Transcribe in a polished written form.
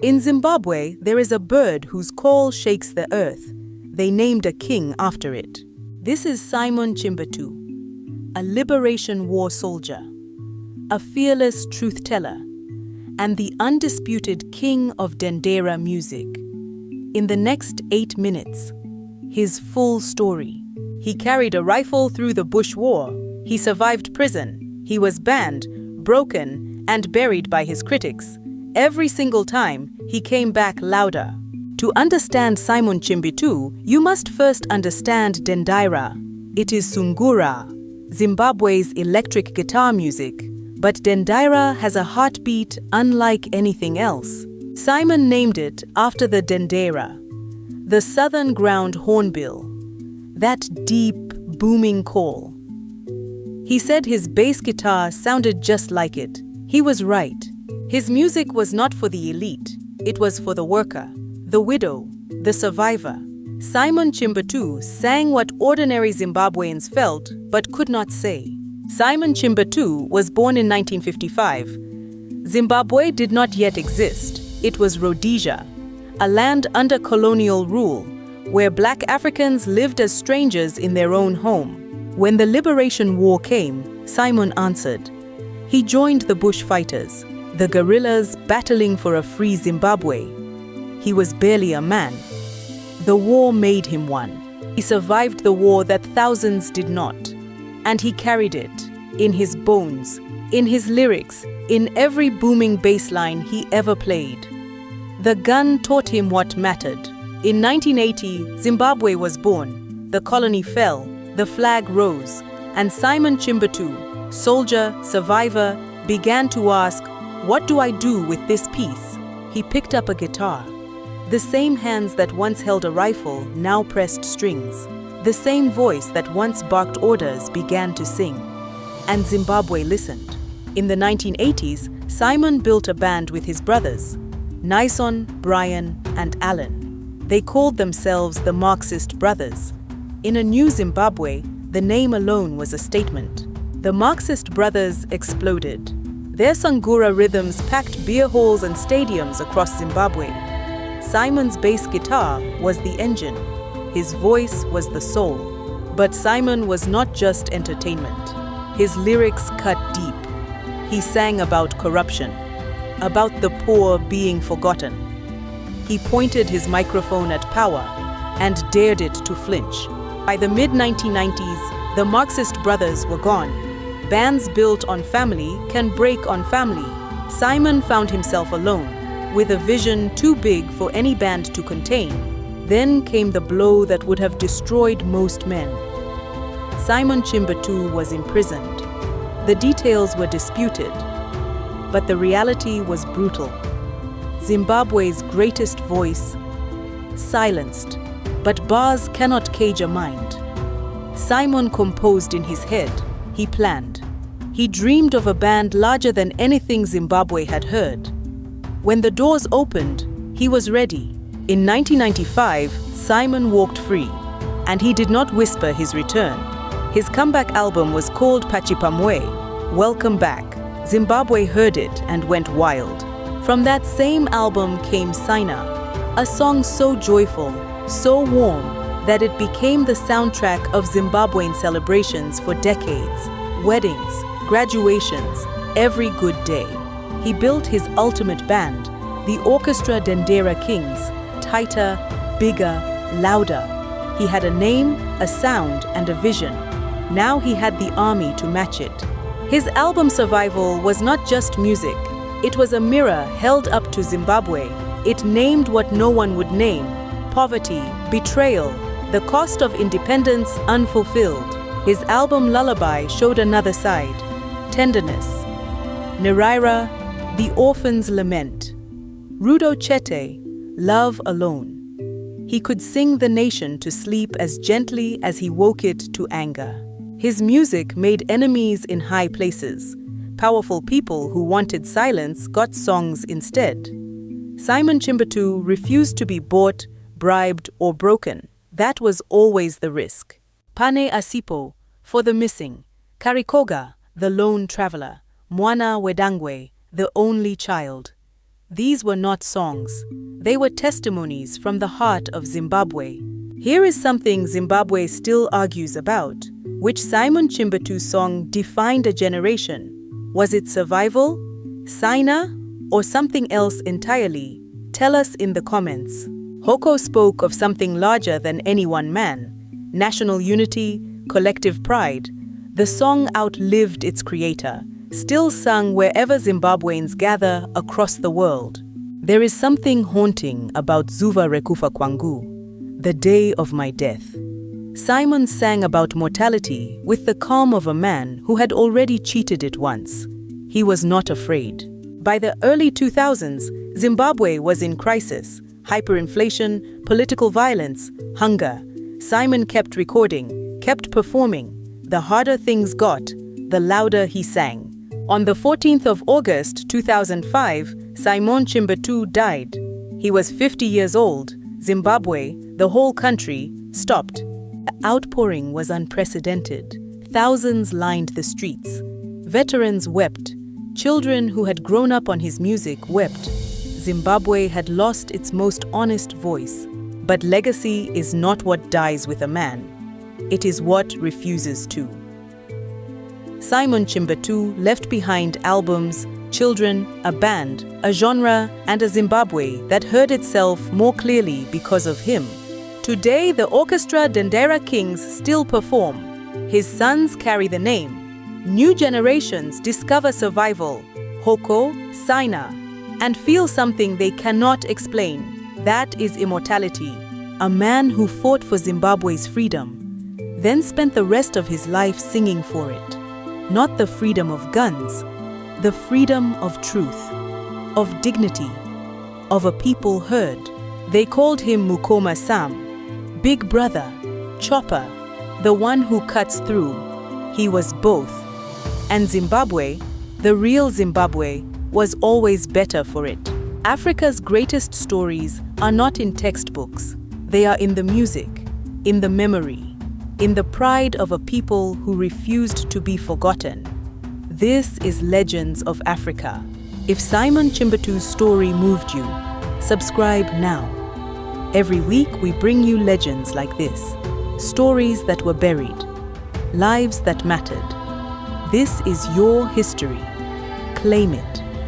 In Zimbabwe, there is a bird whose call shakes the earth. They named a king after it. This is Simon Chimbetu, a liberation war soldier, a fearless truth-teller, and the undisputed King of Dendera music. In the next 8 minutes, his full story. He carried a rifle through the Bush War. He survived prison. He was banned, broken, and buried by his critics. Every single time, he came back louder. To understand Simon Chimbetu, you must first understand Dendera. It is Sungura, Zimbabwe's electric guitar music. But Dendera has a heartbeat unlike anything else. Simon named it after the Dendera, the southern ground hornbill, that deep, booming call. He said his bass guitar sounded just like it. He was right. His music was not for the elite. It was for the worker, the widow, the survivor. Simon Chimbetu sang what ordinary Zimbabweans felt but could not say. Simon Chimbetu was born in 1955. Zimbabwe did not yet exist. It was Rhodesia, a land under colonial rule, where black Africans lived as strangers in their own home. When the Liberation War came, Simon answered. He joined the bushfighters, the guerrillas battling for a free Zimbabwe. He was barely a man. The war made him one. He survived the war that thousands did not. And he carried it, in his bones, in his lyrics, in every booming bass line he ever played. The gun taught him what mattered. In 1980, Zimbabwe was born. The colony fell, the flag rose, and Simon Chimbetu, soldier, survivor, began to ask, "What do I do with this piece?" He picked up a guitar. The same hands that once held a rifle now pressed strings. The same voice that once barked orders began to sing. And Zimbabwe listened. In the 1980s, Simon built a band with his brothers, Nyson, Brian, and Alan. They called themselves the Marxist Brothers. In a new Zimbabwe, the name alone was a statement. The Marxist Brothers exploded. Their Sungura rhythms packed beer halls and stadiums across Zimbabwe. Simon's bass guitar was the engine. His voice was the soul. But Simon was not just entertainment. His lyrics cut deep. He sang about corruption, about the poor being forgotten. He pointed his microphone at power and dared it to flinch. By the mid-1990s, the Marxist Brothers were gone. Bands built on family can break on family. Simon found himself alone, with a vision too big for any band to contain. Then came the blow that would have destroyed most men. Simon Chimbetu was imprisoned. The details were disputed, but the reality was brutal. Zimbabwe's greatest voice, silenced, but bars cannot cage a mind. Simon composed in his head. He planned. He dreamed of a band larger than anything Zimbabwe had heard. When the doors opened, he was ready. In 1995, Simon walked free, and he did not whisper his return. His comeback album was called Pachipamwe, Welcome Back. Zimbabwe heard it and went wild. From that same album came Saina, a song so joyful, so warm, that it became the soundtrack of Zimbabwean celebrations for decades. Weddings, graduations, every good day. He built his ultimate band, the Orchestra Dendera Kings, tighter, bigger, louder. He had a name, a sound, and a vision. Now he had the army to match it. His album Survival was not just music. It was a mirror held up to Zimbabwe. It named what no one would name: poverty, betrayal, the cost of independence unfulfilled. His album Lullaby showed another side: tenderness. Nherera, the orphan's lament. Rudo Chete, love alone. He could sing the nation to sleep as gently as he woke it to anger. His music made enemies in high places. Powerful people who wanted silence got songs instead. Simon Chimbetu refused to be bought, bribed, or broken. That was always the risk. Pane Asipo, for the missing. Karikoga, the lone traveler. Mwana Wedangwe, the only child. These were not songs. They were testimonies from the heart of Zimbabwe. Here is something Zimbabwe still argues about. Which Simon Chimbetu song defined a generation? Was it survival, Saina, or something else entirely? Tell us in the comments. Hoko spoke of something larger than any one man. National unity, collective pride. The song outlived its creator, still sung wherever Zimbabweans gather across the world. There is something haunting about Zuva Rekufa Kwangu, the day of my death. Simon sang about mortality with the calm of a man who had already cheated it once. He was not afraid. By the early 2000s, Zimbabwe was in crisis. Hyperinflation, political violence, hunger. Simon kept recording, kept performing. The harder things got, the louder he sang. On the 14th of August 2005, Simon Chimbetu died. He was 50 years old. Zimbabwe, the whole country, stopped. The outpouring was unprecedented. Thousands lined the streets. Veterans wept. Children who had grown up on his music wept. Zimbabwe had lost its most honest voice. But legacy is not what dies with a man. It is what refuses to. Simon Chimbetu left behind albums, children, a band, a genre, and a Zimbabwe that heard itself more clearly because of him. Today, the orchestra Dendera Kings still perform. His sons carry the name. New generations discover survival, Hoko, Saina, and feel something they cannot explain. That is immortality. A man who fought for Zimbabwe's freedom, then spent the rest of his life singing for it. Not the freedom of guns, the freedom of truth, of dignity, of a people heard. They called him Mukoma Sam, Big Brother, Chopper, the one who cuts through. He was both. And Zimbabwe, the real Zimbabwe, was always better for it. Africa's greatest stories are not in textbooks. They are in the music, in the memory, in the pride of a people who refused to be forgotten. This is Legends of Africa. If Simon Chimbetu's story moved you, subscribe now. Every week we bring you legends like this, stories that were buried, lives that mattered. This is your history. Claim it.